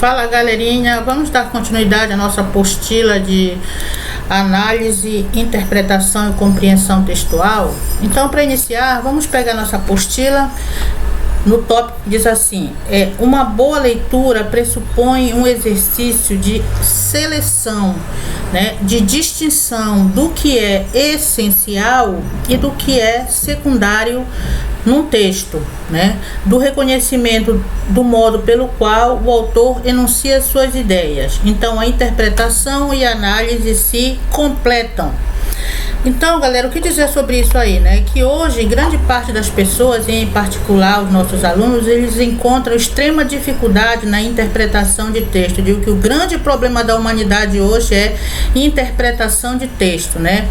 Fala, galerinha, vamos dar continuidade à nossa apostila de análise, interpretação e compreensão textual. Então, para iniciar, vamos pegar nossa apostila. No tópico que diz assim: uma boa leitura pressupõe um exercício de seleção, né, de distinção do que é essencial e do que é secundário num texto, né, do reconhecimento do modo pelo qual o autor enuncia suas ideias. Então, a interpretação e a análise se completam. Então, galera, o que dizer sobre isso aí, né? Que hoje, grande parte das pessoas, em particular os nossos alunos, eles encontram extrema dificuldade na interpretação de texto. Eu digo que o grande problema da humanidade hoje é interpretação de texto, né?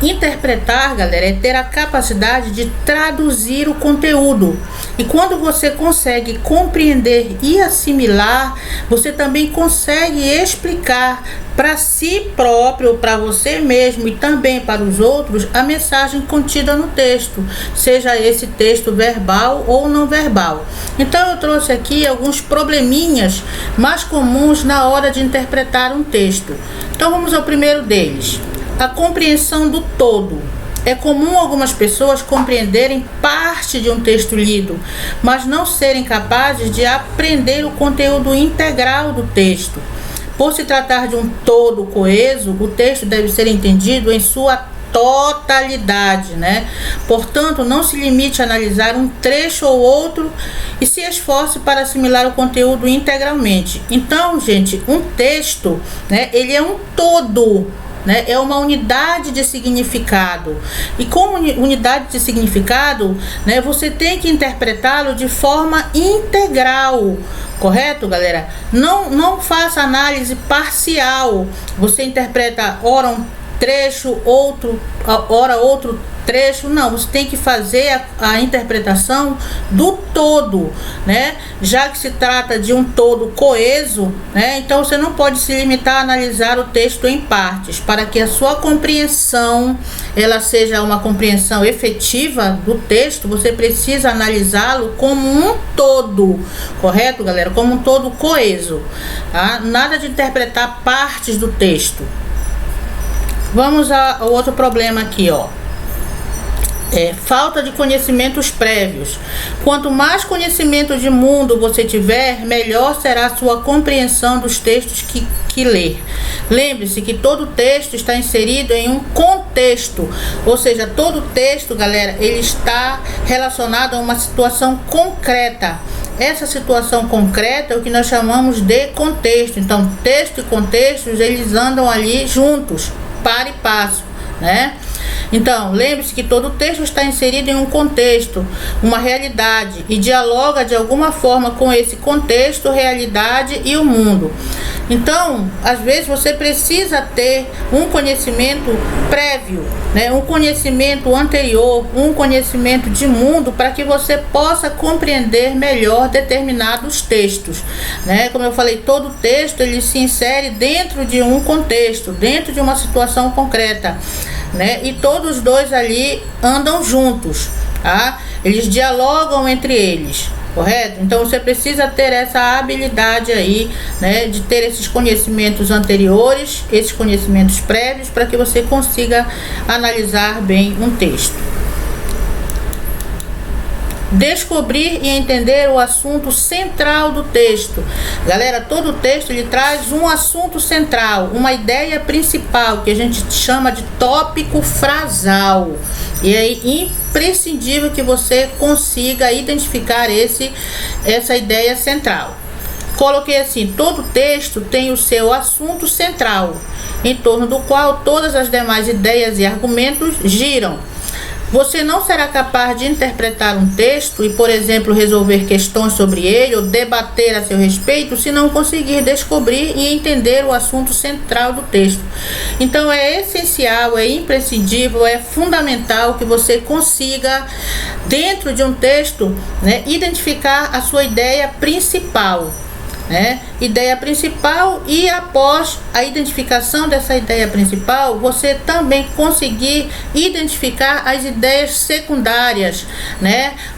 Interpretar, galera, é ter a capacidade de traduzir o conteúdo. E quando você consegue compreender e assimilar, você também consegue explicar para si próprio, para você mesmo e também para os outros a mensagem contida no texto, seja esse texto verbal ou não verbal. Então eu trouxe aqui alguns probleminhas mais comuns na hora de interpretar um texto. Então vamos ao primeiro deles: a compreensão do todo. É comum algumas pessoas compreenderem parte de um texto lido, mas não serem capazes de aprender o conteúdo integral do texto. Por se tratar de um todo coeso, o texto deve ser entendido em sua totalidade, né? Portanto, não se limite a analisar um trecho ou outro e se esforce para assimilar o conteúdo integralmente. Então, gente, um texto, né, ele é um todo, né? É uma unidade de significado. E como unidade de significado, né, você tem que interpretá-lo de forma integral. Correto, galera? Não faça análise parcial. Você interpreta ora um trecho, ora outro trecho. Não, você tem que fazer a interpretação do todo, né? Já que se trata de um todo coeso, né? Então você não pode se limitar a analisar o texto em partes. Para que a sua compreensão ela seja uma compreensão efetiva do texto, você precisa analisá-lo como um todo, correto, galera? Como um todo coeso, tá? Nada de interpretar partes do texto. Vamos ao outro problema aqui, ó. Falta de conhecimentos prévios. Quanto mais conhecimento de mundo você tiver, melhor será a sua compreensão dos textos que ler. Lembre-se que todo texto está inserido em um contexto, ou seja, todo texto, galera, ele está relacionado a uma situação concreta. Essa situação concreta é o que nós chamamos de contexto. Então, texto e contextos, eles andam ali juntos, par e passo, né? Então, lembre-se que todo texto está inserido em um contexto, uma realidade, e dialoga de alguma forma com esse contexto, realidade e o mundo. Então, às vezes você precisa ter um conhecimento prévio, né? Um conhecimento anterior, um conhecimento de mundo, para que você possa compreender melhor determinados textos, né? Como eu falei, todo texto ele se insere dentro de um contexto, dentro de uma situação concreta, né? E todos os dois ali andam juntos, tá? Eles dialogam entre eles, correto? Então você precisa ter essa habilidade aí, né, de ter esses conhecimentos anteriores, esses conhecimentos prévios, para que você consiga analisar bem um texto. Descobrir e entender o assunto central do texto. Galera, todo texto ele traz um assunto central, uma ideia principal, que a gente chama de tópico frasal. E é imprescindível que você consiga identificar essa ideia central. Coloquei assim: todo texto tem o seu assunto central, em torno do qual todas as demais ideias e argumentos giram. Você não será capaz de interpretar um texto e, por exemplo, resolver questões sobre ele ou debater a seu respeito se não conseguir descobrir e entender o assunto central do texto. Então é essencial, é imprescindível, é fundamental que você consiga, dentro de um texto, né, identificar a sua ideia principal. Ideia principal, e após a identificação dessa ideia principal, você também conseguir identificar as ideias secundárias,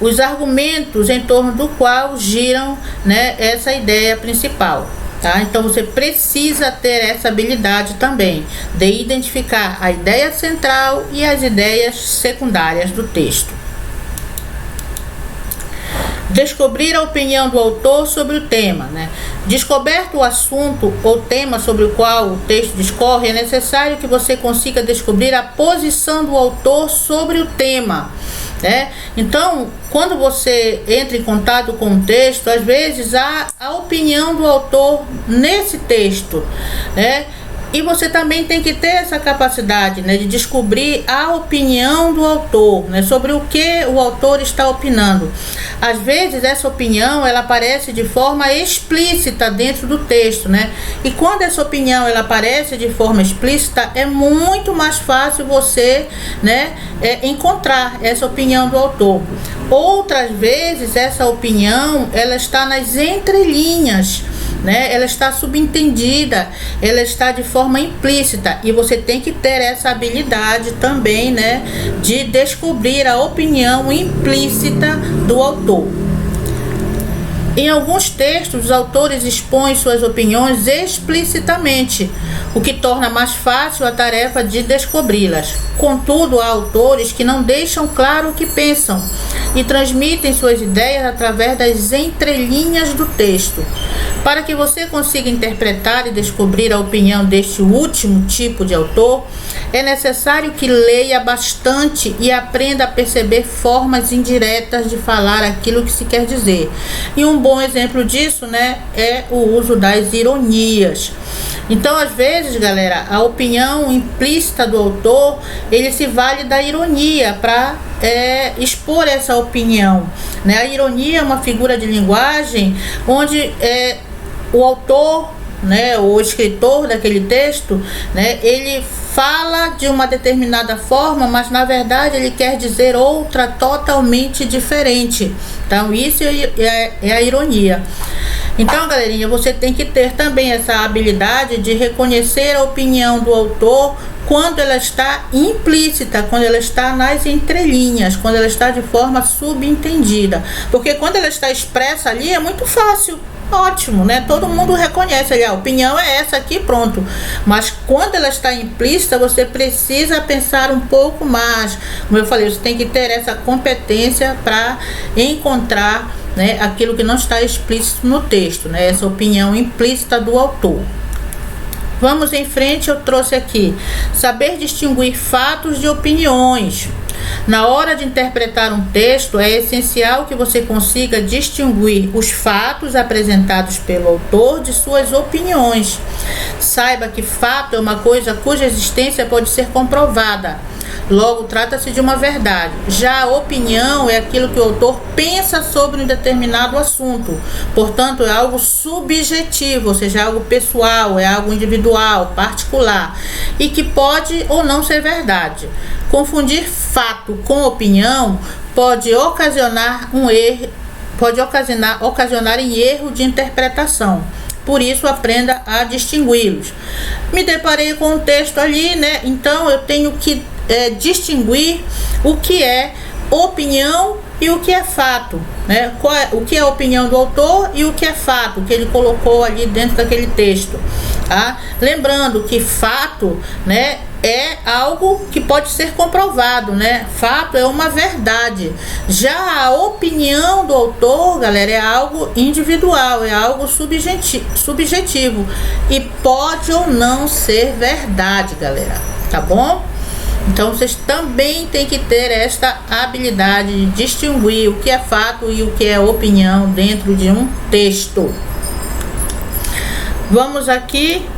os argumentos em torno do qual giram, essa ideia principal. tá? Então você precisa ter essa habilidade também de identificar a ideia central e as ideias secundárias do texto. Descobrir a opinião do autor sobre o tema, né? Descoberto o assunto ou tema sobre o qual o texto discorre, é necessário que você consiga descobrir a posição do autor sobre o tema, né? Então, quando você entra em contato com o texto, às vezes há a opinião do autor nesse texto, né? E você também tem que ter essa capacidade, né, de descobrir a opinião do autor, né, sobre o que o autor está opinando. Às vezes essa opinião ela aparece de forma explícita dentro do texto, né? E quando essa opinião ela aparece de forma explícita, é muito mais fácil você, né, encontrar essa opinião do autor. Outras vezes essa opinião ela está nas entrelinhas, né? Ela está subentendida, ela está de forma implícita, e você tem que ter essa habilidade também, né, de descobrir a opinião implícita do autor. Em alguns textos, os autores expõem suas opiniões explicitamente, o que torna mais fácil a tarefa de descobri-las. Contudo, há autores que não deixam claro o que pensam e transmitem suas ideias através das entrelinhas do texto. Para que você consiga interpretar e descobrir a opinião deste último tipo de autor, é necessário que leia bastante e aprenda a perceber formas indiretas de falar aquilo que se quer dizer. E um bom exemplo disso, né, é o uso das ironias. Então, às vezes, galera, a opinião implícita do autor, ele se vale da ironia para expor essa opinião, né? A ironia é uma figura de linguagem onde o autor, né, o escritor daquele texto, né, ele fala de uma determinada forma, mas na verdade ele quer dizer outra totalmente diferente. Então isso é a ironia. Então, galerinha, você tem que ter também essa habilidade de reconhecer a opinião do autor quando ela está implícita, quando ela está nas entrelinhas, quando ela está de forma subentendida. Porque quando ela está expressa ali é muito fácil. Ótimo, né? Todo mundo reconhece ali, a opinião é essa aqui, pronto. Mas quando ela está implícita, você precisa pensar um pouco mais. Como eu falei, você tem que ter essa competência para encontrar, né, aquilo que não está explícito no texto, né? Essa opinião implícita do autor. Vamos em frente, eu trouxe aqui saber distinguir fatos de opiniões. Na hora de interpretar um texto, é essencial que você consiga distinguir os fatos apresentados pelo autor de suas opiniões. Saiba que fato é uma coisa cuja existência pode ser comprovada. Logo, trata-se de uma verdade. Já a opinião é aquilo que o autor pensa sobre um determinado assunto. Portanto, é algo subjetivo, ou seja, é algo pessoal, é algo individual, particular, e que pode ou não ser verdade. Confundir fato com opinião pode ocasionar ocasionar em erro de interpretação. Por isso, aprenda a distingui-los. Me deparei com um texto ali, né? Então, eu tenho que distinguir o que é opinião e o que é fato, né? O que é a opinião do autor e o que é fato, que ele colocou ali dentro daquele texto, tá? Lembrando que fato, né, é algo que pode ser comprovado, né? Fato é uma verdade. Já a opinião do autor, galera, é algo individual, é algo subjetivo e pode ou não ser verdade, galera, tá bom? Então vocês também têm que ter esta habilidade de distinguir o que é fato e o que é opinião dentro de um texto. Vamos aqui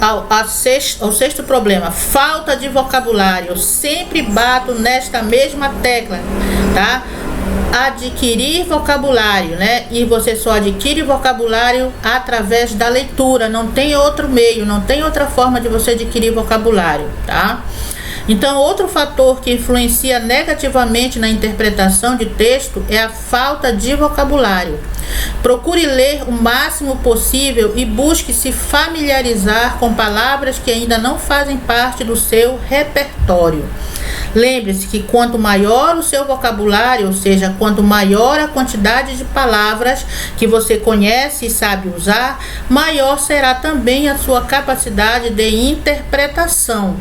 ao sexto problema, falta de vocabulário. Eu sempre bato nesta mesma tecla, tá? Adquirir vocabulário, né? E você só adquire vocabulário através da leitura, não tem outro meio, não tem outra forma de você adquirir vocabulário, tá? Então, outro fator que influencia negativamente na interpretação de texto é a falta de vocabulário. Procure ler o máximo possível e busque se familiarizar com palavras que ainda não fazem parte do seu repertório. Lembre-se que quanto maior o seu vocabulário, ou seja, quanto maior a quantidade de palavras que você conhece e sabe usar, maior será também a sua capacidade de interpretação.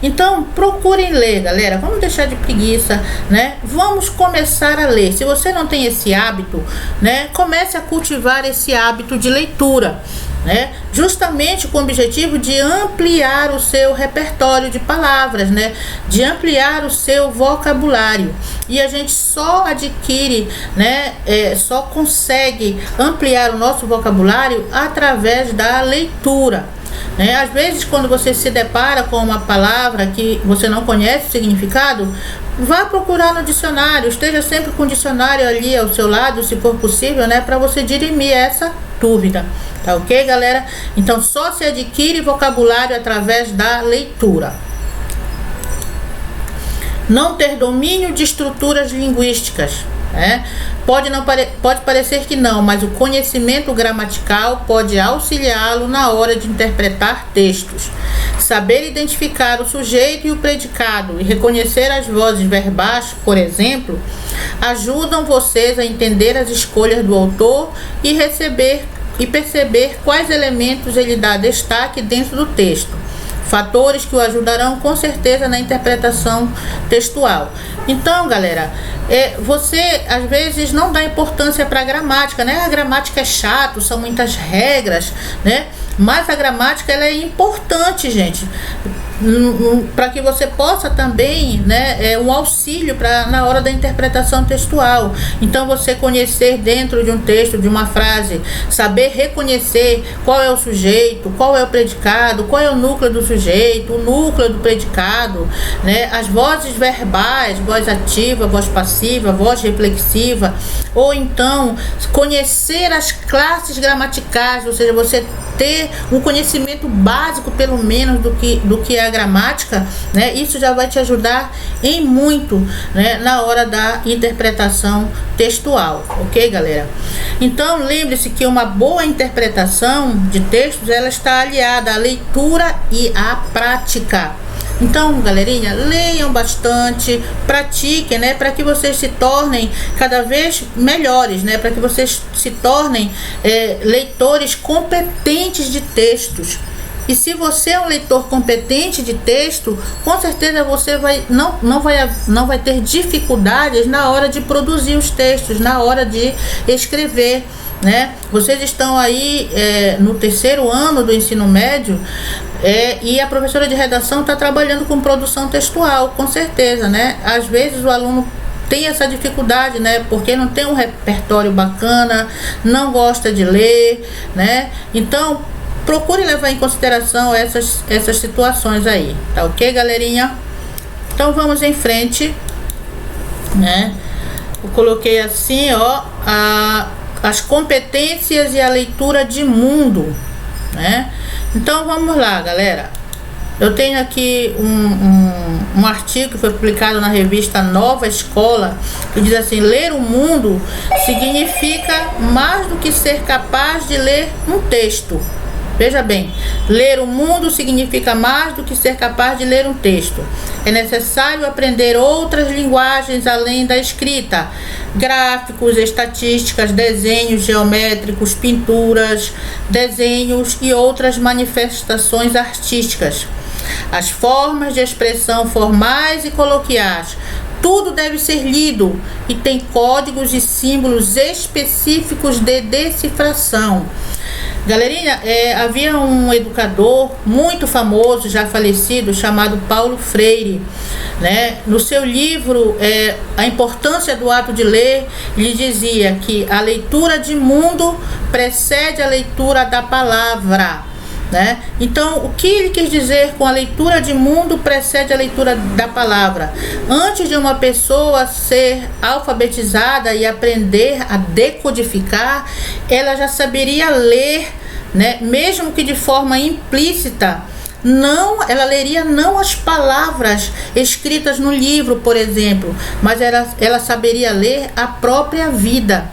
Então, procurem ler, galera. Vamos deixar de preguiça, né? Vamos começar a ler. Se você não tem esse hábito, né, comece a cultivar esse hábito de leitura, né? Justamente com o objetivo de ampliar o seu repertório de palavras, né? De ampliar o seu vocabulário. E a gente só adquire, né? Só consegue ampliar o nosso vocabulário através da leitura. Às vezes, quando você se depara com uma palavra que você não conhece o significado, vá procurar no dicionário. Esteja sempre com o dicionário ali ao seu lado, se for possível, né, para você dirimir essa dúvida. Tá ok, galera? Então, só se adquire vocabulário através da leitura. Não ter domínio de estruturas linguísticas. Pode parecer que não, mas o conhecimento gramatical pode auxiliá-lo na hora de interpretar textos. Saber identificar o sujeito e o predicado e reconhecer as vozes verbais, por exemplo, ajudam vocês a entender as escolhas do autor e perceber quais elementos ele dá destaque dentro do texto. Fatores que o ajudarão com certeza na interpretação textual. Então, galera, você às vezes não dá importância para a gramática, né? A gramática é chato, são muitas regras, né? Mas a gramática, ela é importante, gente, para que você possa também, né, um auxílio na hora da interpretação textual. Então, você conhecer dentro de um texto, de uma frase, saber reconhecer qual é o sujeito, qual é o predicado, qual é o núcleo do sujeito, o núcleo do predicado, né, as vozes verbais, voz ativa, voz passiva, voz reflexiva, ou então conhecer as classes gramaticais, ou seja, você ter um conhecimento básico, pelo menos, do que é a gramática, né? Isso já vai te ajudar em muito, né, na hora da interpretação textual, ok, galera? Então, lembre-se que uma boa interpretação de textos, ela está aliada à leitura e à prática. Então, galerinha, leiam bastante, pratiquem, né, para que vocês se tornem cada vez melhores, né, para que vocês se tornem leitores competentes de textos. E se você é um leitor competente de texto, com certeza você não vai ter dificuldades na hora de produzir os textos, na hora de escrever, né? Vocês estão aí no terceiro ano do ensino médio, e a professora de redação está trabalhando com produção textual, com certeza, né? Às vezes o aluno tem essa dificuldade, né? Porque não tem um repertório bacana, não gosta de ler, né? Então, procure levar em consideração essas situações aí, tá ok, galerinha? Então, vamos em frente, né? Eu coloquei assim, ó, as competências e a leitura de mundo, né? Então, vamos lá, galera. Eu tenho aqui um artigo que foi publicado na revista Nova Escola, que diz assim: ler o mundo significa mais do que ser capaz de ler um texto. Veja bem, ler o mundo significa mais do que ser capaz de ler um texto. É necessário aprender outras linguagens além da escrita: gráficos, estatísticas, desenhos geométricos, pinturas, desenhos e outras manifestações artísticas. As formas de expressão formais e coloquiais. Tudo deve ser lido e tem códigos e símbolos específicos de decifração. Galerinha, havia um educador muito famoso, já falecido, chamado Paulo Freire, né? No seu livro, A Importância do Ato de Ler, ele dizia que a leitura de mundo precede a leitura da palavra, né? Então, o que ele quis dizer com a leitura de mundo precede a leitura da palavra? Antes de uma pessoa ser alfabetizada e aprender a decodificar, ela já saberia ler, né? Mesmo que de forma implícita. Ela leria não as palavras escritas no livro, por exemplo, mas ela saberia ler a própria vida.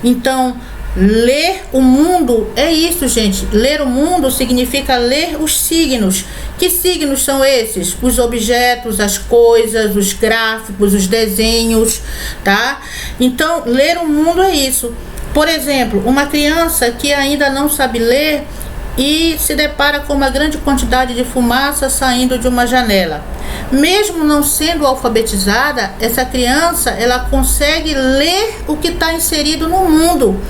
Então, Ler o mundo é isso, gente. Ler o mundo significa ler os signos. Que signos são esses? Os objetos, as coisas, os gráficos, os desenhos, tá? Então, ler o mundo é isso. Por exemplo, uma criança que ainda não sabe ler e se depara com uma grande quantidade de fumaça saindo de uma janela. Mesmo não sendo alfabetizada, essa criança, ela consegue ler o que está inserido no mundo.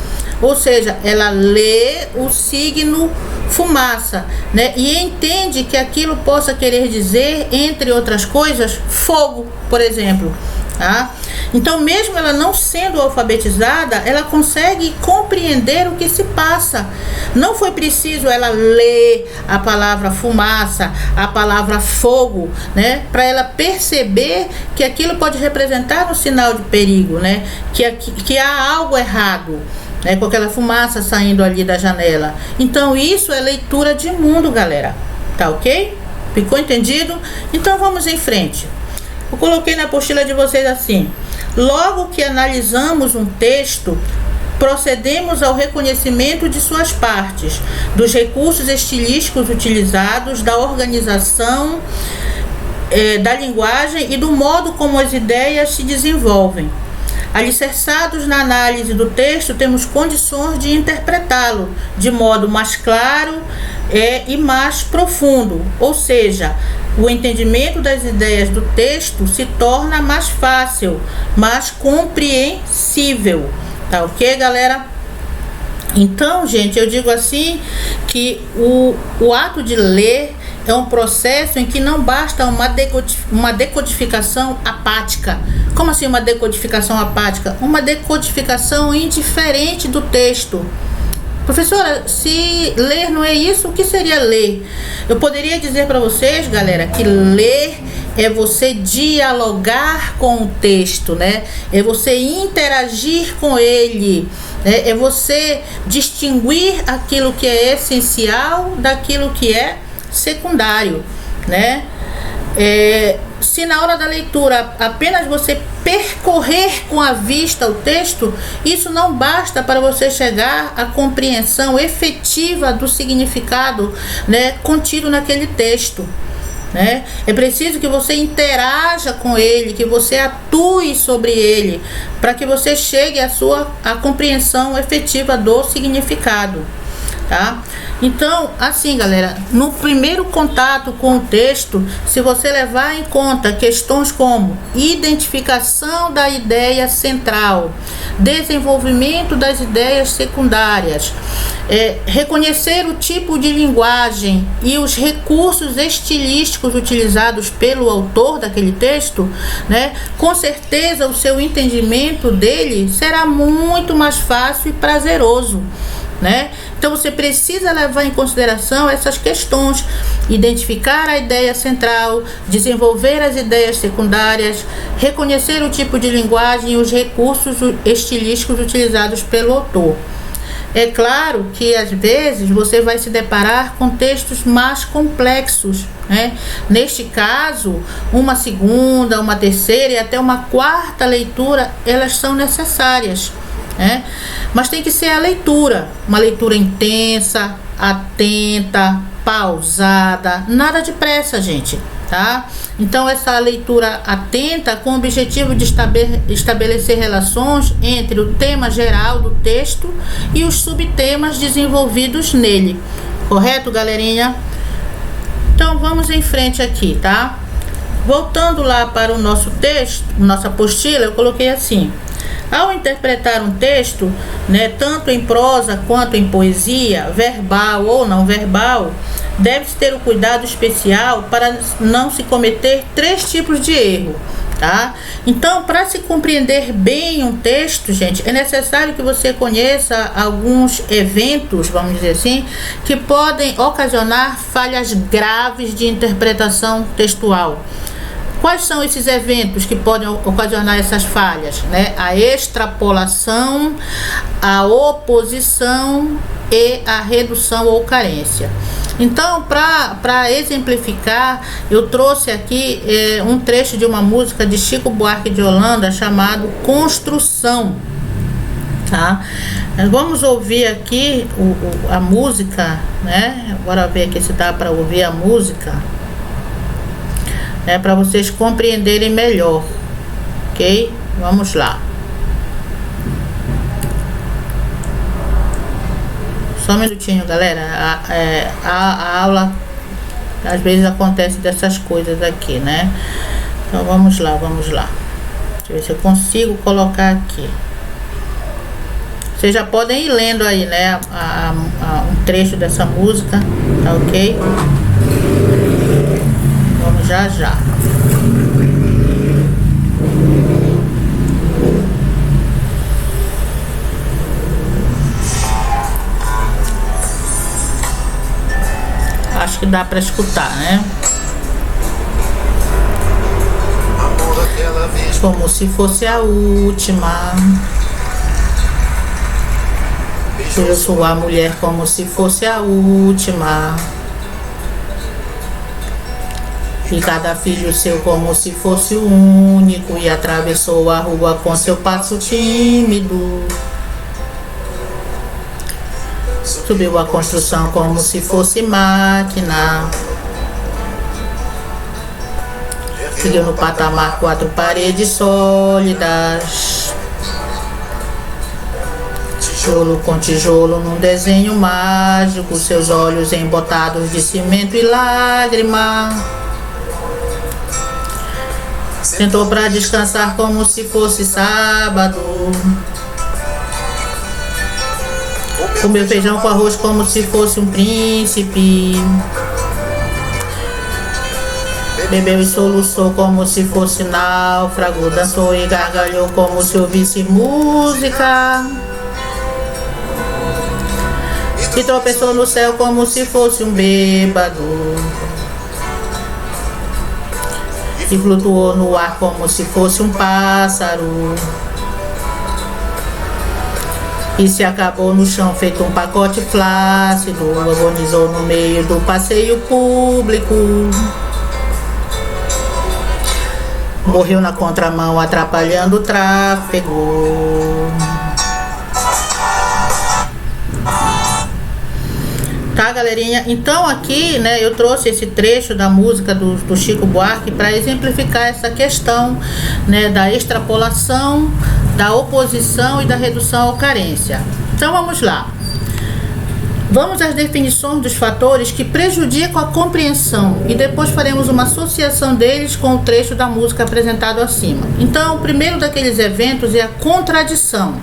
Ou seja, ela lê o signo fumaça, né? E entende que aquilo possa querer dizer, entre outras coisas, fogo, por exemplo. Tá? Então, mesmo ela não sendo alfabetizada, ela consegue compreender o que se passa. Não foi preciso ela ler a palavra fumaça, a palavra fogo, né, para ela perceber que aquilo pode representar um sinal de perigo, né, que há algo errado, né, com aquela fumaça saindo ali da janela. Então, isso é leitura de mundo, galera. Tá ok? Ficou entendido? Então, vamos em frente. Eu coloquei na apostila de vocês assim: logo que analisamos um texto, procedemos ao reconhecimento de suas partes, dos recursos estilísticos utilizados, da organização da linguagem e do modo como as ideias se desenvolvem. Alicerçados na análise do texto, temos condições de interpretá-lo de modo mais claro e mais profundo, ou seja, o entendimento das ideias do texto se torna mais fácil, mais compreensível. Tá ok, galera? Então, gente, eu digo assim que o ato de ler é um processo em que não basta uma decodificação apática. Como assim uma decodificação apática? Uma decodificação indiferente do texto. Professora, se ler não é isso, o que seria ler? Eu poderia dizer para vocês, galera, que ler é você dialogar com o texto, né? É você interagir com ele, né? É você distinguir aquilo que é essencial daquilo que é secundário, né? Se na hora da leitura apenas você percorrer com a vista o texto, isso não basta para você chegar à compreensão efetiva do significado, né, contido naquele texto, né? É preciso que você interaja com ele, que você atue sobre ele, para que você chegue à compreensão efetiva do significado. Tá? Então, assim, galera, no primeiro contato com o texto, se você levar em conta questões como identificação da ideia central, desenvolvimento das ideias secundárias, reconhecer o tipo de linguagem e os recursos estilísticos utilizados pelo autor daquele texto, né, com certeza o seu entendimento dele será muito mais fácil e prazeroso, né? Então você precisa levar em consideração essas questões, identificar a ideia central, desenvolver as ideias secundárias, reconhecer o tipo de linguagem e os recursos estilísticos utilizados pelo autor. É claro que às vezes você vai se deparar com textos mais complexos, né? Neste caso, uma segunda, uma terceira e até uma quarta leitura, elas são necessárias, né? Mas tem que ser a leitura, uma leitura intensa, atenta, pausada, nada de pressa, gente, tá? Então essa leitura atenta com o objetivo de estabelecer relações entre o tema geral do texto e os subtemas desenvolvidos nele, correto, galerinha? Então vamos em frente aqui, tá? Voltando lá para o nosso texto, nossa apostila, eu coloquei assim: ao interpretar um texto, né, tanto em prosa quanto em poesia, verbal ou não verbal, deve-se ter um cuidado especial para não se cometer 3 tipos de erro, tá? Então, para se compreender bem um texto, gente, é necessário que você conheça alguns eventos, vamos dizer assim, que podem ocasionar falhas graves de interpretação textual. Quais são esses eventos que podem ocasionar essas falhas, né? A extrapolação, a oposição e a redução ou carência. Então, para exemplificar, eu trouxe aqui um trecho de uma música de Chico Buarque de Holanda chamado Construção. tá? Vamos ouvir aqui a música, né? Bora ver aqui se dá para ouvir a música, né? Para vocês compreenderem melhor, ok? Vamos lá. Só um minutinho, galera. A aula às vezes acontece dessas coisas aqui, né? Então vamos lá, vamos lá. Deixa eu ver se eu consigo colocar aqui. Vocês já podem ir lendo aí, né? Um trecho dessa música, tá ok? Vamos já já. Acho que dá pra escutar, né? Como se fosse a última. Eu sou a mulher como se fosse a última. E cada filho seu como se fosse o único. E atravessou a rua com seu passo tímido. Subiu a construção como se fosse máquina. Seguiu no patamar 4 paredes sólidas. Tijolo com tijolo num desenho mágico. Seus olhos embotados de cimento e lágrima. Sentou pra descansar como se fosse sábado. Comeu feijão com arroz como se fosse um príncipe. Bebeu e soluçou como se fosse náufrago. Dançou e gargalhou como se ouvisse música. E tropeçou no céu como se fosse um bêbado. E flutuou no ar como se fosse um pássaro. E se acabou no chão feito um pacote flácido. Agonizou no meio do passeio público. Morreu na contramão atrapalhando o tráfego. Tá, galerinha? Então aqui, né, eu trouxe esse trecho da música do Chico Buarque para exemplificar essa questão, né, da extrapolação, da oposição e da redução à carência. Então vamos lá. Vamos às definições dos fatores que prejudicam a compreensão e depois faremos uma associação deles com o trecho da música apresentado acima. Então, o primeiro daqueles eventos é a contradição.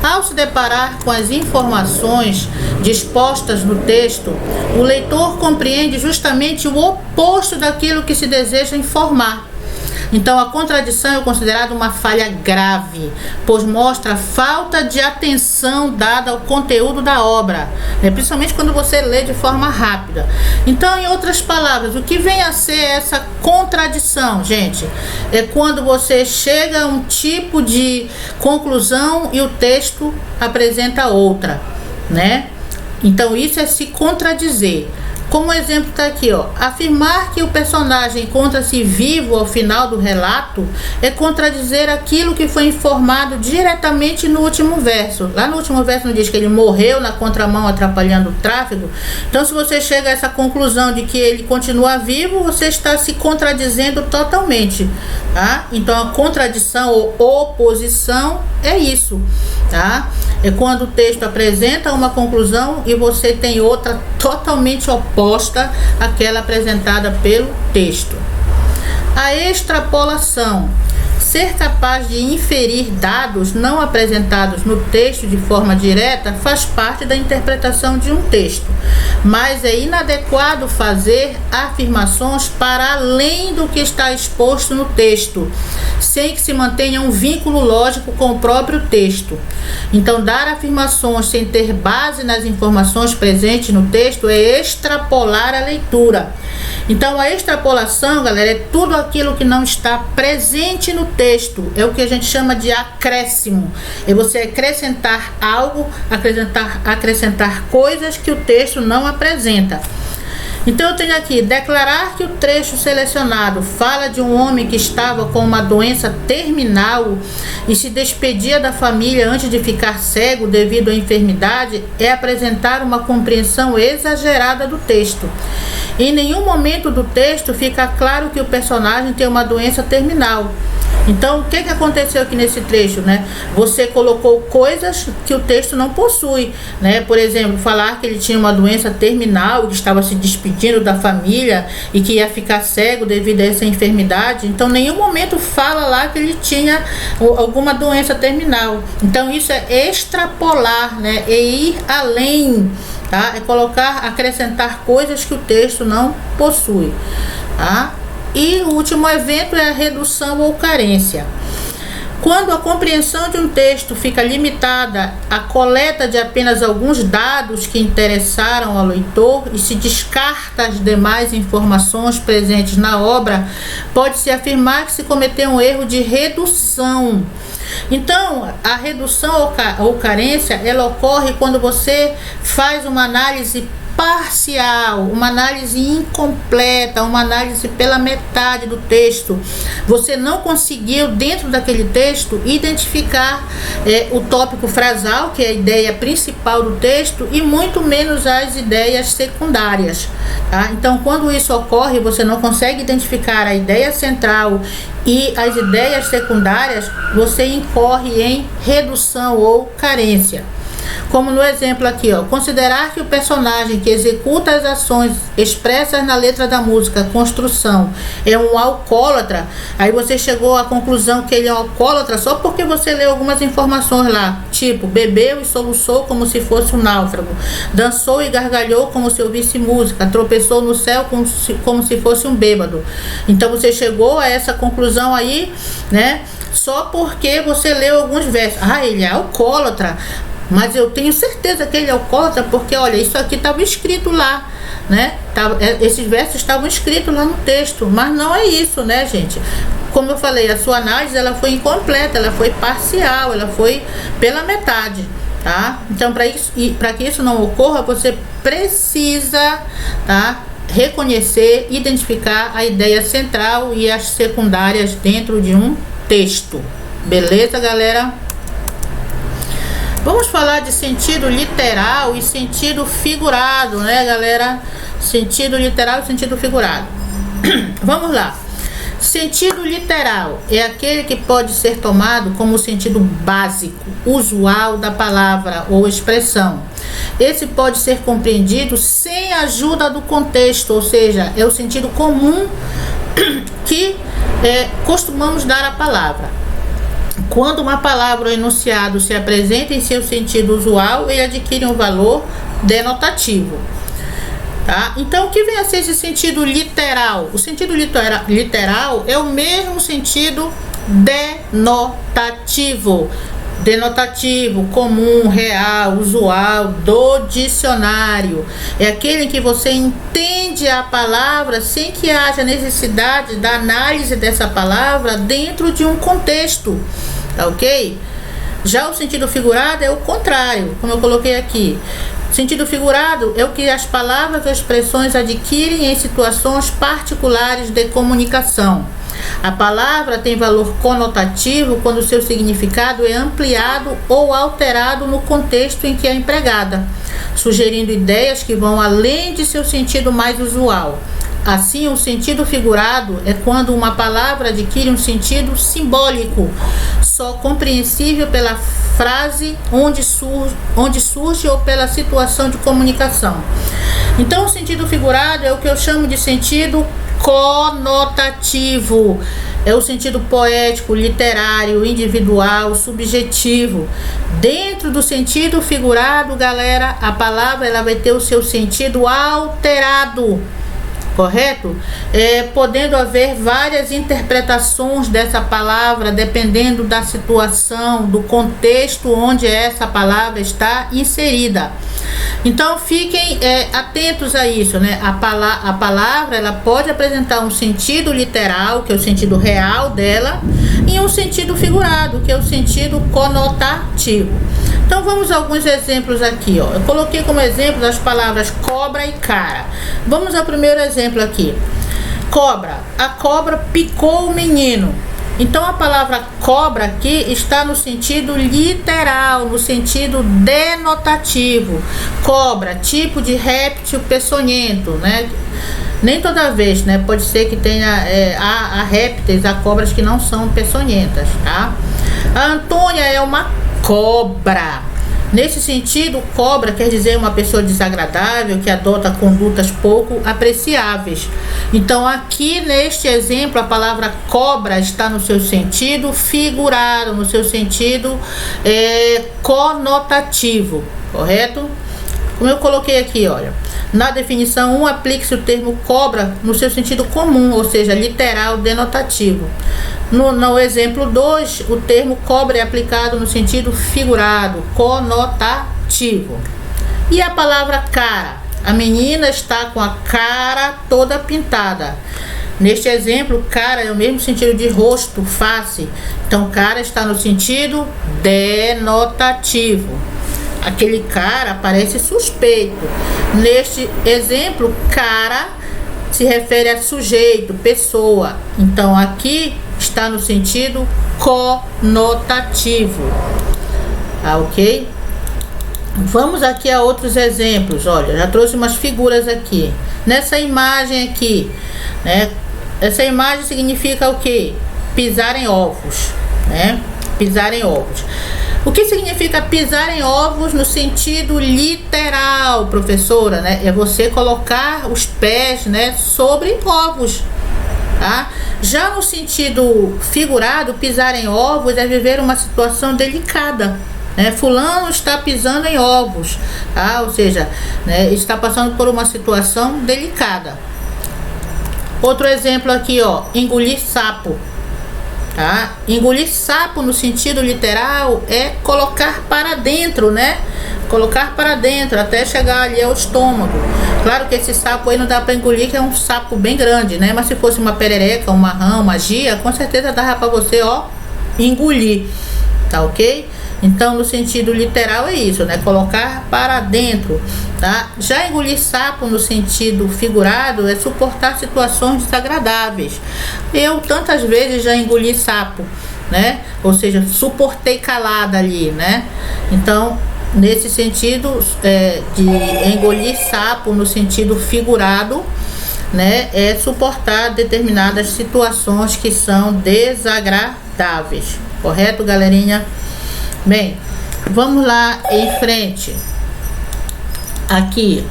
Ao se deparar com as informações dispostas no texto, o leitor compreende justamente o oposto daquilo que se deseja informar. Então, a contradição é considerada uma falha grave, pois mostra a falta de atenção dada ao conteúdo da obra, né? Principalmente quando você lê de forma rápida. Então, em outras palavras, o que vem a ser essa contradição, gente? É quando você chega a um tipo de conclusão e o texto apresenta outra, né? Então, isso é se contradizer. Como exemplo está aqui, ó, afirmar que o personagem encontra-se vivo ao final do relato é contradizer aquilo que foi informado diretamente no último verso. Lá no último verso não diz que ele morreu na contramão atrapalhando o tráfego. Então, se você chega a essa conclusão de que ele continua vivo, você está se contradizendo totalmente, tá? Então, a contradição ou oposição é isso, tá? É quando o texto apresenta uma conclusão e você tem outra totalmente oposta àquela apresentada pelo texto. A extrapolação. Ser capaz de inferir dados não apresentados no texto de forma direta faz parte da interpretação de um texto, mas é inadequado fazer afirmações para além do que está exposto no texto, sem que se mantenha um vínculo lógico com o próprio texto. Então, dar afirmações sem ter base nas informações presentes no texto é extrapolar a leitura. Então, a extrapolação, galera, é tudo aquilo que não está presente no texto. É o que a gente chama de acréscimo. É você acrescentar algo, acrescentar coisas que o texto não apresenta. Então eu tenho aqui, declarar que o trecho selecionado fala de um homem que estava com uma doença terminal e se despedia da família antes de ficar cego devido à enfermidade é apresentar uma compreensão exagerada do texto. Em nenhum momento do texto fica claro que o personagem tem uma doença terminal. Então, o que aconteceu aqui nesse trecho, né? Você colocou coisas que o texto não possui, né? Por exemplo, falar que ele tinha uma doença terminal, que estava se despedindo da família e que ia ficar cego devido a essa enfermidade. Então, em nenhum momento fala lá que ele tinha alguma doença terminal. Então, isso é extrapolar, né? É ir além, tá? É colocar, acrescentar coisas que o texto não possui, tá? E o último evento é a redução ou carência. Quando a compreensão de um texto fica limitada à coleta de apenas alguns dados que interessaram ao leitor e se descarta as demais informações presentes na obra, pode-se afirmar que se cometeu um erro de redução. Então, a redução ou carência, ela ocorre quando você faz uma análise parcial, uma análise incompleta, uma análise pela metade do texto. Você não conseguiu, dentro daquele texto, identificar o tópico frasal, que é a ideia principal do texto, e muito menos as ideias secundárias, tá? Então, quando isso ocorre, você não consegue identificar a ideia central e as ideias secundárias, você incorre em redução ou carência. Como no exemplo aqui, ó, considerar que o personagem que executa as ações expressas na letra da música Construção é um alcoólatra, aí você chegou à conclusão que ele é um alcoólatra só porque você leu algumas informações lá, tipo, bebeu e soluçou como se fosse um náufrago, dançou e gargalhou como se ouvisse música, tropeçou no céu como se fosse um bêbado. Então você chegou a essa conclusão aí, né, só porque você leu alguns versos. Ah, ele é alcoólatra. Mas eu tenho certeza que ele é alcoólatra porque, olha, isso aqui estava escrito lá, né? Esses versos estavam escritos lá no texto, mas não é isso, né, gente? Como eu falei, a sua análise ela foi incompleta, ela foi parcial, ela foi pela metade, tá? Então, para que isso não ocorra, você precisa, tá, reconhecer, identificar a ideia central e as secundárias dentro de um texto. Beleza, galera? Vamos falar de sentido literal e sentido figurado, né, galera? Sentido literal e sentido figurado. Vamos lá. Sentido literal é aquele que pode ser tomado como o sentido básico, usual da palavra ou expressão. Esse pode ser compreendido sem a ajuda do contexto, ou seja, é o sentido comum que costumamos dar à palavra. Quando uma palavra ou enunciado se apresenta em seu sentido usual, ele adquire um valor denotativo. Tá? Então, o que vem a ser esse sentido literal? O sentido literal é o mesmo sentido denotativo. Denotativo, comum, real, usual, do dicionário. É aquele em que você entende a palavra sem que haja necessidade da análise dessa palavra dentro de um contexto, tá ok? Já o sentido figurado é o contrário, como eu coloquei aqui. Sentido figurado é o que as palavras ou expressões adquirem em situações particulares de comunicação. A palavra tem valor conotativo quando seu significado é ampliado ou alterado no contexto em que é empregada, sugerindo ideias que vão além de seu sentido mais usual. Assim, o sentido figurado é quando uma palavra adquire um sentido simbólico, só compreensível pela frase onde surge ou pela situação de comunicação. Então, o sentido figurado é o que eu chamo de sentido conotativo. É o sentido poético, literário, individual, subjetivo. Dentro do sentido figurado, galera, a palavra ela vai ter o seu sentido alterado, correto? Podendo haver várias interpretações dessa palavra, dependendo da situação, do contexto onde essa palavra está inserida. Então fiquem atentos a isso, né? A palavra ela pode apresentar um sentido literal, que é o sentido real dela, e e um sentido figurado, que é o sentido conotativo. Então vamos a alguns exemplos aqui, ó. Eu coloquei como exemplo as palavras cobra e cara. Vamos ao primeiro exemplo aqui. Cobra. A cobra picou o menino. Então a palavra cobra aqui está no sentido literal, no sentido denotativo. Cobra, tipo de réptil peçonhento, né? Nem toda vez, né? Pode ser que tenha há répteis, há cobras que não são peçonhentas, tá? A Antônia é uma cobra. Nesse sentido, cobra quer dizer uma pessoa desagradável que adota condutas pouco apreciáveis. Então, aqui neste exemplo, a palavra cobra está no seu sentido figurado, no seu sentido conotativo, correto? Como eu coloquei aqui, olha, na definição 1, aplique-se o termo cobra no seu sentido comum, ou seja, literal, denotativo. No exemplo 2, o termo cobra é aplicado no sentido figurado, conotativo. E a palavra cara? A menina está com a cara toda pintada. Neste exemplo, cara é o mesmo sentido de rosto, face. Então, cara está no sentido denotativo. Aquele cara parece suspeito. Neste exemplo, cara se refere a sujeito, pessoa. Então, aqui está no sentido conotativo. Tá, ok? Vamos aqui a outros exemplos. Olha, já trouxe umas figuras aqui. Nessa imagem aqui, né? Essa imagem significa o quê? Pisar em ovos, né? Pisar em ovos. O que significa pisar em ovos no sentido literal, professora, né? É você colocar os pés, né, sobre ovos, tá? Já no sentido figurado, pisar em ovos é viver uma situação delicada, né? Fulano está pisando em ovos, tá? Ou seja, né, está passando por uma situação delicada. Outro exemplo aqui, ó, engolir sapo. Tá? Engolir sapo no sentido literal é colocar para dentro, né? Colocar para dentro até chegar ali ao estômago. Claro que esse sapo aí não dá para engolir, que é um sapo bem grande, né? Mas se fosse uma perereca, uma rã, uma gia, com certeza dava para você, ó, engolir, tá ok? Então, no sentido literal é isso, né? Colocar para dentro, tá? Já engolir sapo no sentido figurado é suportar situações desagradáveis. Eu tantas vezes já engoli sapo, né? Ou seja, suportei calada ali, né? Então, nesse sentido, de engolir sapo no sentido figurado, né? É suportar determinadas situações que são desagradáveis. Correto, galerinha? Bem, vamos lá em frente. Aqui,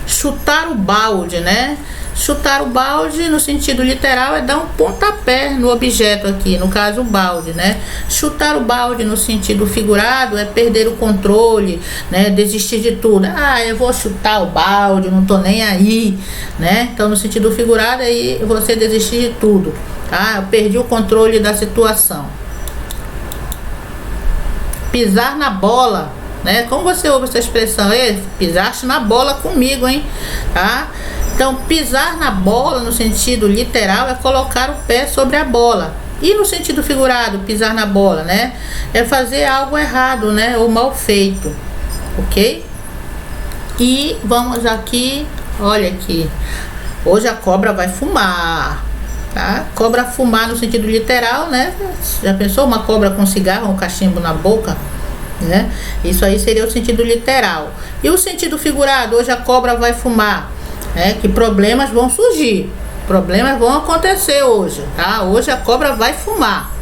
chutar o balde, né? Chutar o balde no sentido literal é dar um pontapé no objeto aqui, no caso o balde, né? Chutar o balde no sentido figurado é perder o controle, né? Desistir de tudo. Ah, eu vou chutar o balde, não tô nem aí, né? Então, no sentido figurado aí você desistir de tudo, tá? Eu perdi o controle da situação. Pisar na bola, né? Como você ouve essa expressão? Pisaste na bola comigo, hein? Tá? Então, pisar na bola no sentido literal é colocar o pé sobre a bola. E no sentido figurado, pisar na bola, né? É fazer algo errado, né? Ou mal feito, ok? E vamos aqui, olha aqui. Hoje a cobra vai fumar, tá? Cobra fumar no sentido literal, né? Já pensou uma cobra com cigarro, um cachimbo na boca, né? Isso aí seria o sentido literal. E o sentido figurado, hoje a cobra vai fumar, né? Que problemas vão surgir, problemas vão acontecer hoje, tá? Hoje a cobra vai fumar.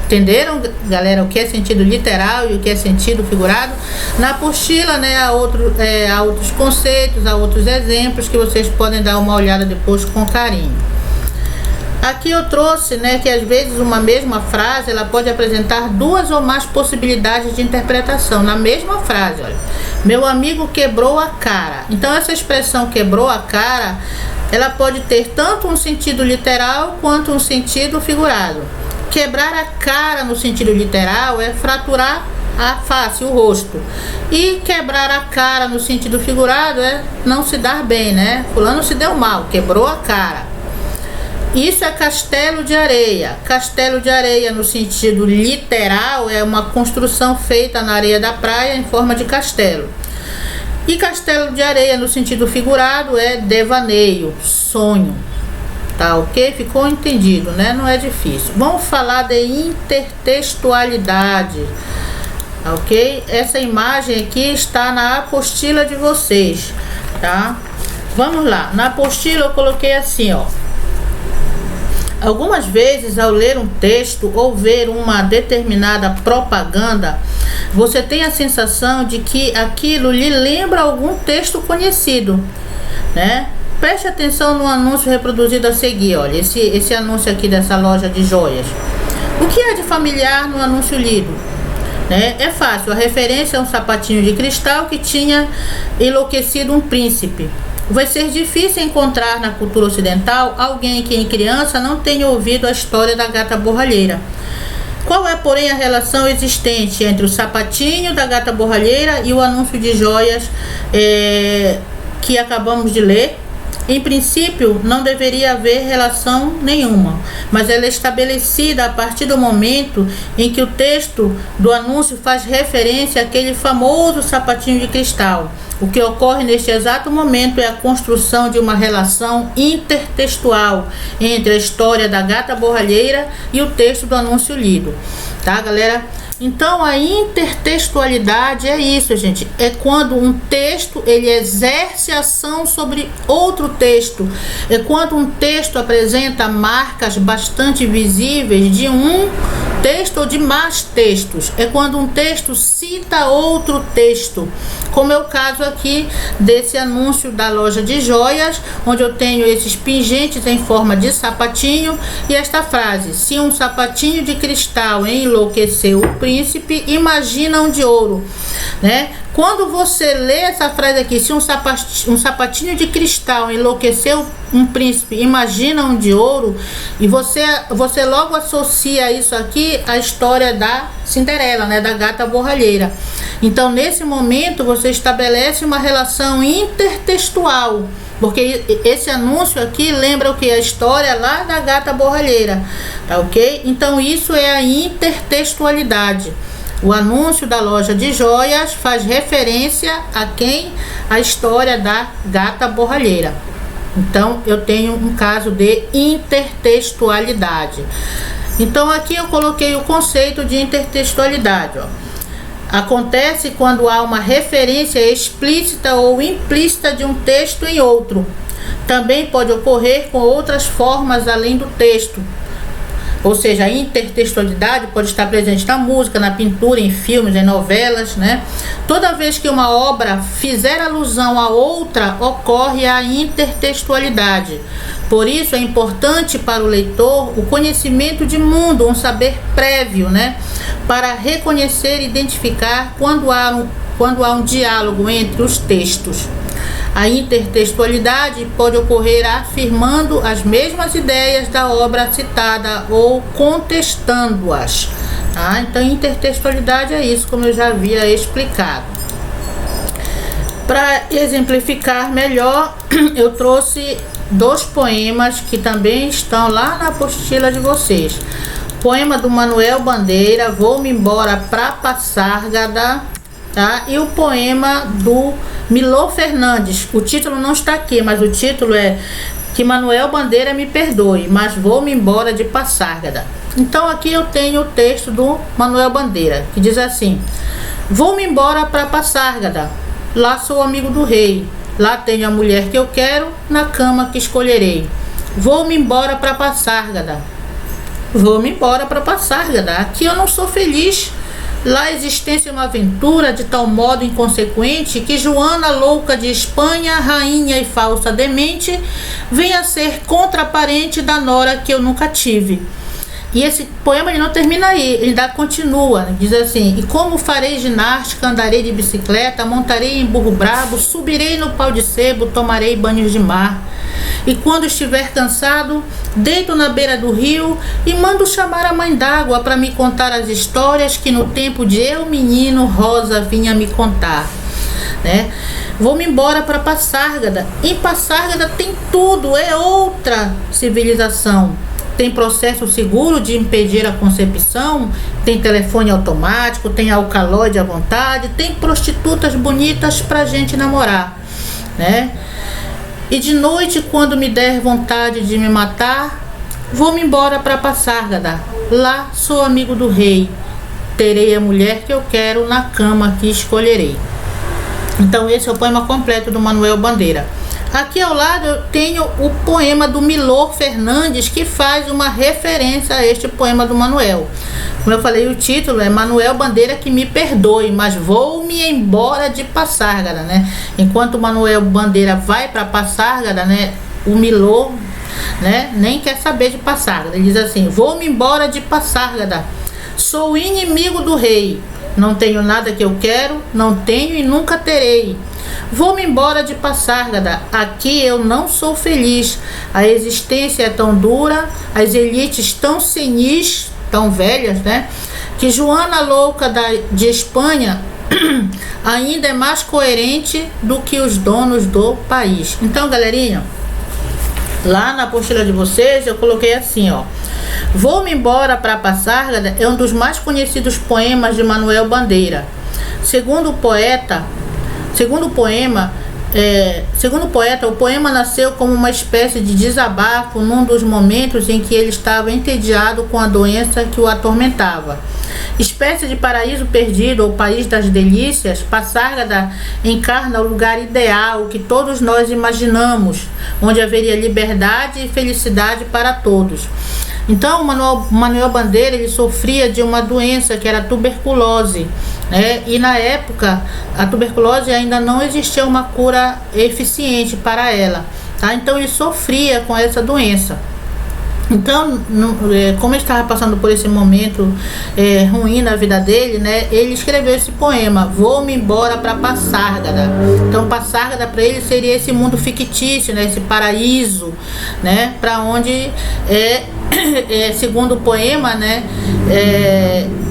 Entenderam, galera, o que é sentido literal e o que é sentido figurado? Na apostila, né, há outros conceitos, há outros exemplos que vocês podem dar uma olhada depois com carinho. Aqui eu trouxe, né, que às vezes uma mesma frase ela pode apresentar duas ou mais possibilidades de interpretação na mesma frase. Olha, meu amigo quebrou a cara. Então essa expressão quebrou a cara, ela pode ter tanto um sentido literal quanto um sentido figurado. Quebrar a cara no sentido literal é fraturar a face, o rosto. E quebrar a cara no sentido figurado é não se dar bem, né? Fulano se deu mal, quebrou a cara. Isso é castelo de areia. Castelo de areia, no sentido literal, é uma construção feita na areia da praia em forma de castelo. E castelo de areia, no sentido figurado, é devaneio, sonho. Tá ok? Ficou entendido, né? Não é difícil. Vamos falar de intertextualidade. Ok? Essa imagem aqui está na apostila de vocês, tá? Vamos lá. Na apostila eu coloquei assim, ó. Algumas vezes, ao ler um texto ou ver uma determinada propaganda, você tem a sensação de que aquilo lhe lembra algum texto conhecido, né? Preste atenção no anúncio reproduzido a seguir, olha, esse anúncio aqui dessa loja de joias. O que há de familiar no anúncio lido? Né? É fácil, a referência é um sapatinho de cristal que tinha enlouquecido um príncipe. Vai ser difícil encontrar na cultura ocidental alguém que em criança não tenha ouvido a história da gata borralheira. Qual é, porém, a relação existente entre o sapatinho da gata borralheira e o anúncio de joias que acabamos de ler? Em princípio, não deveria haver relação nenhuma, mas ela é estabelecida a partir do momento em que o texto do anúncio faz referência àquele famoso sapatinho de cristal. O que ocorre neste exato momento é a construção de uma relação intertextual entre a história da gata borralheira e o texto do anúncio lido. Tá, galera? Então, a intertextualidade é isso, gente. É quando um texto ele exerce ação sobre outro texto. É quando um texto apresenta marcas bastante visíveis de um texto ou de mais textos. É quando um texto cita outro texto, como é o caso aqui desse anúncio da loja de joias, onde eu tenho esses pingentes em forma de sapatinho e esta frase: se um sapatinho de cristal enlouqueceu o príncipe, imagina um de ouro, né? Quando você lê essa frase aqui, se um sapatinho de cristal enlouqueceu um príncipe, imagina um de ouro, e você logo associa isso aqui à história da Cinderela, né, da gata borralheira. Então, nesse momento, você estabelece uma relação intertextual, porque esse anúncio aqui lembra o que? A história lá da gata borralheira, tá ok? Então, isso é a intertextualidade. O anúncio da loja de joias faz referência a quem? A história da gata borralheira. Então, eu tenho um caso de intertextualidade. Então, aqui eu coloquei o conceito de intertextualidade, ó. Acontece quando há uma referência explícita ou implícita de um texto em outro. Também pode ocorrer com outras formas além do texto. Ou seja, a intertextualidade pode estar presente na música, na pintura, em filmes, em novelas, né? Toda vez que uma obra fizer alusão a outra, ocorre a intertextualidade. Por isso é importante para o leitor o conhecimento de mundo, um saber prévio, né? Para reconhecer e identificar quando há um diálogo entre os textos. A intertextualidade pode ocorrer afirmando as mesmas ideias da obra citada ou contestando-as. Tá? Então, intertextualidade é isso, como eu já havia explicado. Para exemplificar melhor, eu trouxe 2 poemas que também estão lá na apostila de vocês. Poema do Manuel Bandeira, Vou-me embora pra Passárgada, tá? E o poema do Milô Fernandes. O título não está aqui, mas o título é Que Manuel Bandeira me perdoe, mas vou-me embora de Passárgada. Então aqui eu tenho o texto do Manuel Bandeira, que diz assim: vou-me embora pra Passárgada, lá sou amigo do rei, lá tenho a mulher que eu quero, na cama que escolherei. Vou-me embora pra Passárgada, vou-me embora pra Passárgada, aqui eu não sou feliz. Lá a existência é uma aventura de tal modo inconsequente que Joana, louca de Espanha, rainha e falsa demente, vem a ser contraparente da nora que eu nunca tive. E esse poema ele não termina aí, ele ainda continua, né? Diz assim: e como farei ginástica, andarei de bicicleta, montarei em burro brabo, subirei no pau de sebo, tomarei banhos de mar. E quando estiver cansado, deito na beira do rio e mando chamar a mãe d'água para me contar as histórias que no tempo de eu, menino, Rosa vinha me contar, né? Vou-me embora para Passárgada. Em Passárgada tem tudo, é outra civilização. Tem processo seguro de impedir a concepção, tem telefone automático, tem alcaloide à vontade, tem prostitutas bonitas pra gente namorar, né? E de noite, quando me der vontade de me matar, vou-me embora para Passárgada. Lá sou amigo do rei. Terei a mulher que eu quero na cama que escolherei. Então esse é o poema completo do Manuel Bandeira. Aqui ao lado eu tenho o poema do Milor Fernandes, que faz uma referência a este poema do Manuel. Como eu falei, o título é Manuel Bandeira que me perdoe, mas vou-me embora de Passárgada, né? Enquanto o Manuel Bandeira vai para Passárgada, né, o Milor, né, nem quer saber de Passárgada. Ele diz assim: vou-me embora de Passárgada, sou inimigo do rei, não tenho nada que eu quero, não tenho e nunca terei. Vou-me embora de Passárgada, aqui eu não sou feliz. A existência é tão dura, as elites tão senis, tão velhas, né? Que Joana Louca de Espanha ainda é mais coerente do que os donos do país. Então, galerinha, lá na apostila de vocês eu coloquei assim, ó: Vou-me embora para Passárgada é um dos mais conhecidos poemas de Manuel Bandeira. Segundo o poeta, o poema nasceu como uma espécie de desabafo num dos momentos em que ele estava entediado com a doença que o atormentava. Espécie de paraíso perdido ou país das delícias, Passárgada encarna o lugar ideal que todos nós imaginamos, onde haveria liberdade e felicidade para todos. Então, o Manuel Bandeira, ele sofria de uma doença que era a tuberculose, né? E na época, a tuberculose ainda não existia uma cura eficiente para ela, tá? Então, ele sofria com essa doença. Então, como ele estava passando por esse momento ruim na vida dele, né, ele escreveu esse poema, Vou-me embora para Passárgada. Então, Passárgada para ele seria esse mundo fictício, né, esse paraíso, né, para onde, segundo o poema, né,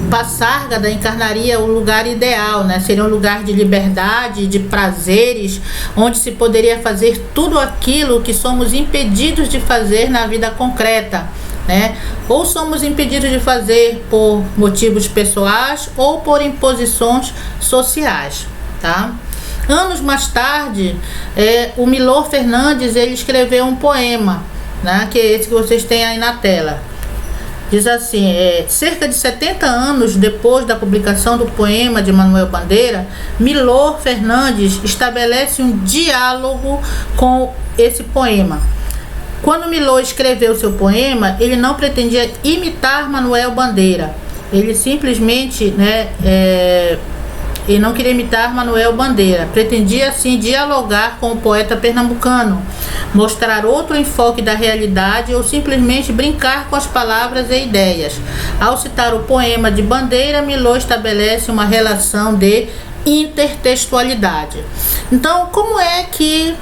Passárgada encarnaria o lugar ideal, né? Seria um lugar de liberdade, de prazeres, onde se poderia fazer tudo aquilo que somos impedidos de fazer na vida concreta, né? Ou somos impedidos de fazer por motivos pessoais ou por imposições sociais, tá? Anos mais tarde, o Milor Fernandes, ele escreveu um poema, né? Que é esse que vocês têm aí na tela. Diz assim, cerca de 70 anos depois da publicação do poema de Manuel Bandeira, Milor Fernandes estabelece um diálogo com esse poema. Quando Milor escreveu seu poema, ele não pretendia imitar Manuel Bandeira. Ele simplesmente, ele não queria imitar Manuel Bandeira, pretendia assim dialogar com o poeta pernambucano, mostrar outro enfoque da realidade ou simplesmente brincar com as palavras e ideias. Ao citar o poema de Bandeira, Milor estabelece uma relação de intertextualidade. Então, como é que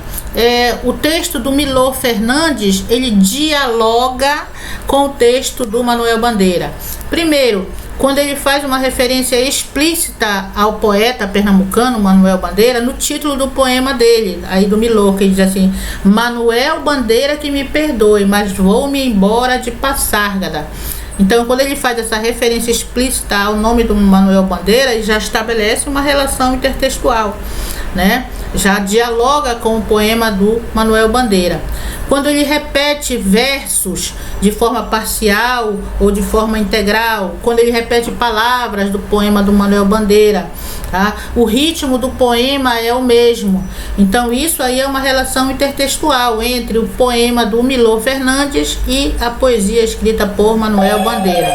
o texto do Milor Fernandes ele dialoga com o texto do Manuel Bandeira? Primeiro, quando ele faz uma referência explícita ao poeta pernambucano Manuel Bandeira no título do poema dele, aí do Milor, que diz assim: Manuel Bandeira que me perdoe, mas vou-me embora de Passárgada. Então, quando ele faz essa referência explícita ao nome do Manuel Bandeira, ele já estabelece uma relação intertextual, né? Já dialoga com o poema do Manuel Bandeira. Quando ele repete versos de forma parcial ou de forma integral, quando ele repete palavras do poema do Manuel Bandeira, tá? O ritmo do poema é o mesmo. Então, isso aí é uma relação intertextual entre o poema do Milor Fernandes e a poesia escrita por Manuel Bandeira.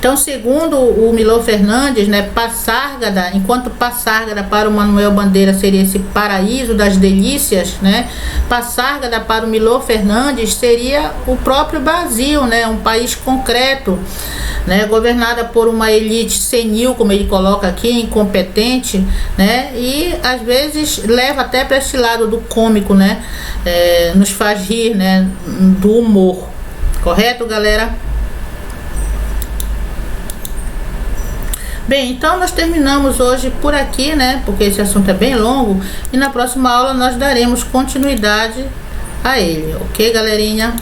Então, segundo o Milor Fernandes, né, Passárgada, enquanto Passárgada para o Manuel Bandeira seria esse paraíso das delícias, né, Passárgada para o Milor Fernandes seria o próprio Brasil, né, um país concreto, né, governada por uma elite senil, como ele coloca aqui, incompetente, né, e às vezes leva até para esse lado do cômico, né, nos faz rir, né, do humor. Correto, galera? Bem, então nós terminamos hoje por aqui, né? Porque esse assunto é bem longo e na próxima aula nós daremos continuidade a ele, ok, galerinha?